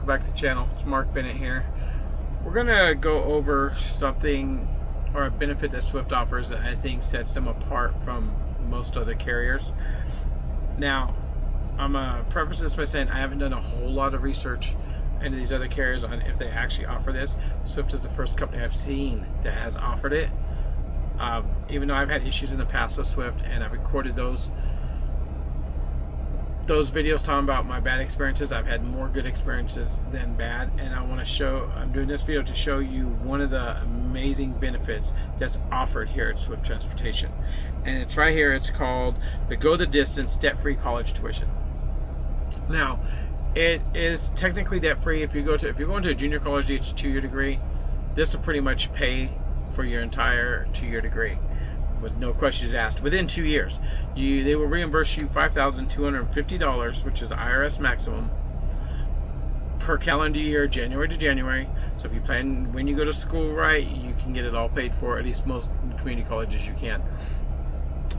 welcome back to the channel. It's Mark Bennett here. We're gonna go over something or a benefit that Swift offers that I think sets them apart from most other carriers. Now, I'm gonna preface this by saying I haven't done a whole lot of research into these other carriers on if they actually offer this. Swift is the first company I've seen that has offered it. Even though I've had issues in the past with Swift, and I've recorded those videos talking about my bad experiences, I've had more good experiences than bad, and I'm doing this video to show you one of the amazing benefits that's offered here at Swift Transportation. And it's right here. It's called the Go the Distance Debt-Free College Tuition. Now, it is technically debt-free. If you're going to a junior college to get your 2-year degree, this will pretty much pay for your entire 2-year degree with no questions asked within 2 years. They will reimburse you $5,250, which is the IRS maximum, per calendar year, January to January. So if you plan when you go to school right, you can get it all paid for. At least most community colleges you can.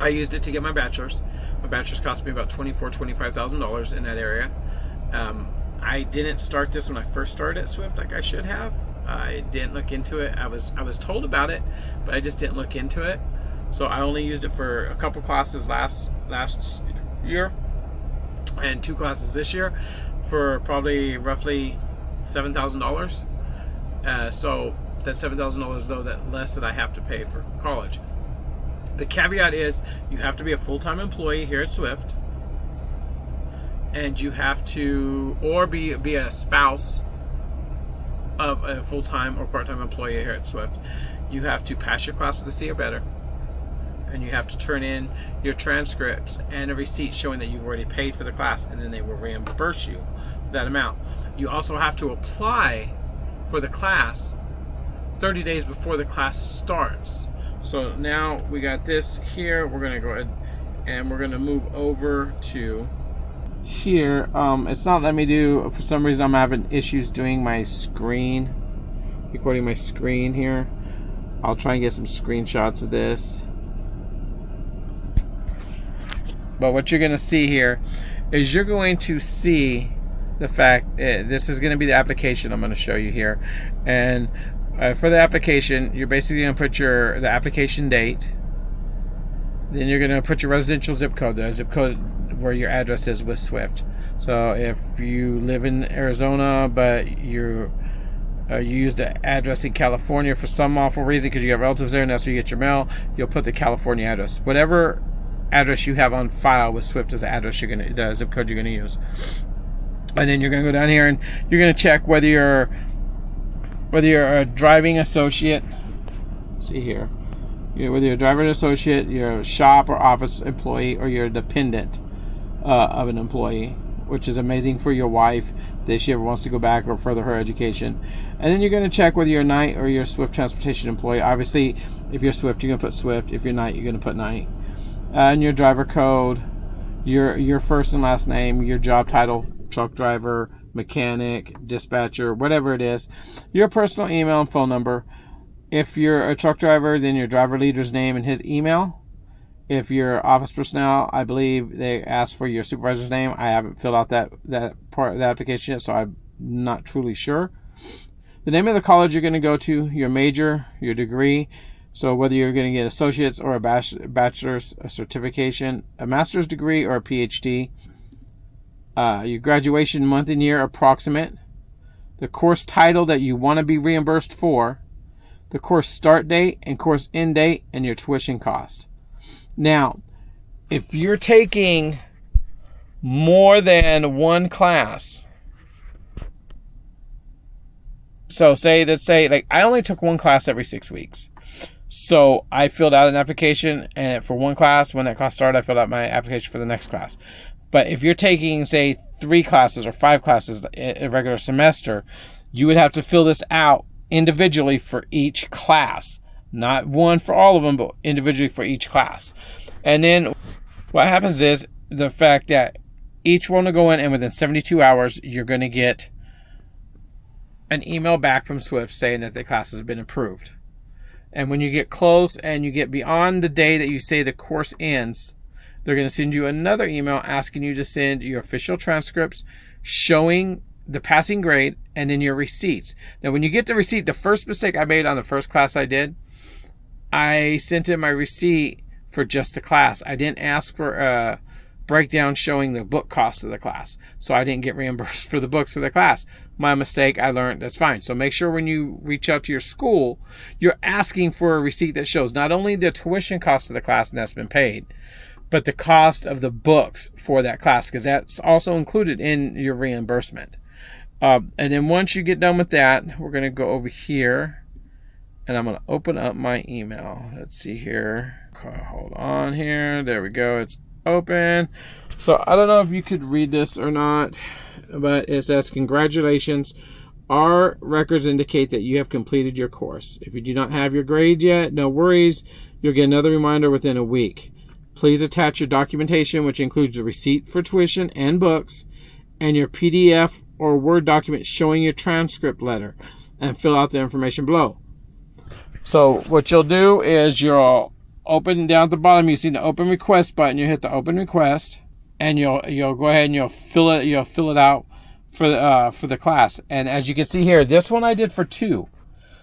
I used it to get my bachelor's. My bachelor's cost me about $25,000 in that area. I didn't start this when I first started at Swift like I should have. I didn't look into it. I was told about it, but I just didn't look into it. So I only used it for a couple classes last year and 2 classes this year for probably roughly $7,000. So that's $7,000 though, that less that I have to pay for college. The caveat is you have to be a full-time employee here at Swift, and you have to be a spouse of a full-time or part-time employee here at Swift. You have to pass your class with a C or better, and you have to turn in your transcripts and a receipt showing that you've already paid for the class, and then they will reimburse you that amount. You also have to apply for the class 30 days before the class starts. So now we got this here. We're gonna go ahead and we're gonna move over to here. It's not letting me do, for some reason I'm having issues doing my screen, recording my screen here. I'll try and get some screenshots of this. But what you're going to see here is you're going to see the fact this is going to be the application I'm going to show you here. And for the application, you're basically going to put the application date. Then you're going to put your residential zip code, the zip code where your address is with Swift. So if you live in Arizona but you used the address in California for some awful reason because you have relatives there and that's where you get your mail, you'll put the California address. Whatever address you have on file with Swift is the address the zip code you're going to use. And then you're going to go down here and you're going to check whether you're a driving associate. See here, whether you're a driver associate, you're a shop or office employee, or you're a dependent of an employee, which is amazing for your wife if she ever wants to go back or further her education. And then you're going to check whether you're a night or you're a Swift Transportation employee. Obviously, if you're Swift, you're going to put Swift. If you're night, you're going to put night. And your driver code, your first and last name, your job title, truck driver, mechanic, dispatcher, whatever it is, your personal email and phone number. If you're a truck driver, then your driver leader's name and his email. If you're office personnel, I believe they ask for your supervisor's name. I haven't filled out that part of the application yet, so I'm not truly sure. The name of the college you're going to go to, your major, your degree. So whether you're going to get associates or a bachelor's, a certification, a master's degree, or a PhD. Your graduation month and year approximate. The course title that you want to be reimbursed for. The course start date and course end date, and your tuition cost. Now, if you're taking more than one class, so let's say like I only took one class every 6 weeks. So I filled out an application and for one class. When that class started, I filled out my application for the next class. But if you're taking, say, 3 classes or 5 classes a regular semester, you would have to fill this out individually for each class. Not one for all of them, but individually for each class. And then what happens is the fact that each one will go in, and within 72 hours, you're going to get an email back from Swift saying that the class has been approved. And when you get close and you get beyond the day that you say the course ends, they're going to send you another email asking you to send your official transcripts showing the passing grade, and then your receipts. Now, when you get the receipt, the first mistake I made on the first class I did, I sent in my receipt for just the class. I didn't ask for a breakdown showing the book cost of the class. So I didn't get reimbursed for the books for the class. My mistake, I learned, that's fine. So make sure when you reach out to your school, you're asking for a receipt that shows not only the tuition cost of the class and that's been paid, but the cost of the books for that class, because that's also included in your reimbursement. And then once you get done with that, we're going to go over here and I'm going to open up my email. Let's see here. Okay, hold on here. There we go. It's open. So I don't know if you could read this or not, but it says, congratulations. Our records indicate that you have completed your course. If you do not have your grade yet, no worries. You'll get another reminder within a week. Please attach your documentation, which includes a receipt for tuition and books, and your PDF or Word document showing your transcript letter, and fill out the information below. So what you'll do is you'll open down at the bottom. You see the open request button. You hit the open request, and you'll go ahead and you'll fill it out for the class. And as you can see here, this one I did for 2.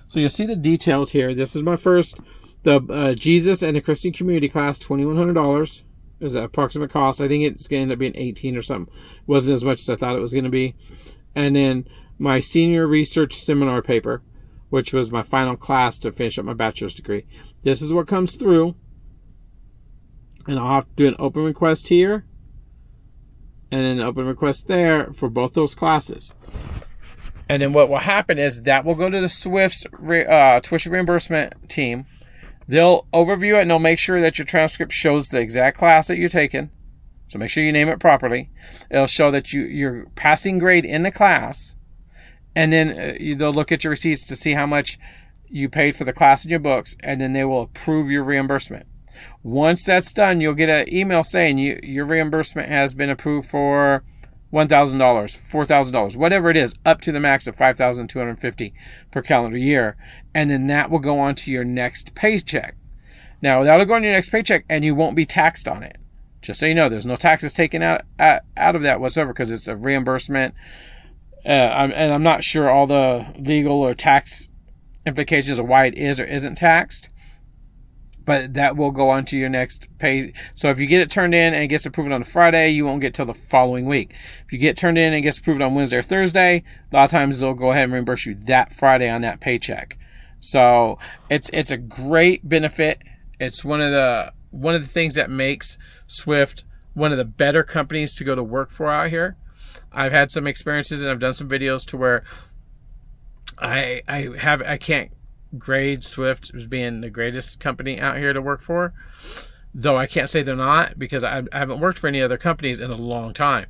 So you'll see the details here. This is my first, the Jesus and the Christian Community class, $2,100 is the approximate cost. I think it's going to end up being 18 or something. Wasn't as much as I thought it was going to be. And then my senior research seminar paper, which was my final class to finish up my bachelor's degree. This is what comes through. And I'll have to do an open request here and an open request there for both those classes. And then what will happen is that will go to the Swift's tuition reimbursement team. They'll overview it and they'll make sure that your transcript shows the exact class that you're taking. So make sure you name it properly. It'll show that your passing grade in the class. And then they'll look at your receipts to see how much you paid for the class and your books, and then they will approve your reimbursement. Once that's done, you'll get an email saying your reimbursement has been approved for $1,000, $4,000, whatever it is, up to the max of $5,250 per calendar year. And then that will go on to your next paycheck. Now, that'll go on your next paycheck, and you won't be taxed on it. Just so you know, there's no taxes taken out of that whatsoever, because it's a reimbursement. And I'm not sure all the legal or tax implications of why it is or isn't taxed, but that will go on to your next pay. So if you get it turned in and it gets approved on a Friday, you won't get till the following week. If you get turned in and it gets approved on Wednesday or Thursday, a lot of times they'll go ahead and reimburse you that Friday on that paycheck. So it's a great benefit. It's one of the things that makes Swift one of the better companies to go to work for out here. I've had some experiences and I've done some videos to where I can't grade Swift as being the greatest company out here to work for, though I can't say they're not, because I haven't worked for any other companies in a long time.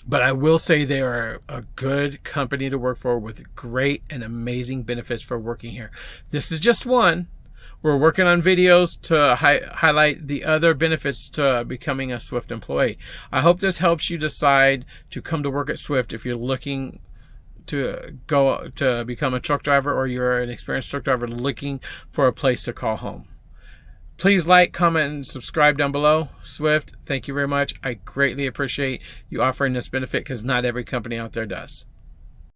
But I will say they are a good company to work for with great and amazing benefits for working here. This is just one. We're working on videos to highlight the other benefits to becoming a Swift employee. I hope this helps you decide to come to work at Swift if you're looking to go to become a truck driver, or you're an experienced truck driver looking for a place to call home. Please like, comment, and subscribe down below. Swift, thank you very much. I greatly appreciate you offering this benefit, because not every company out there does.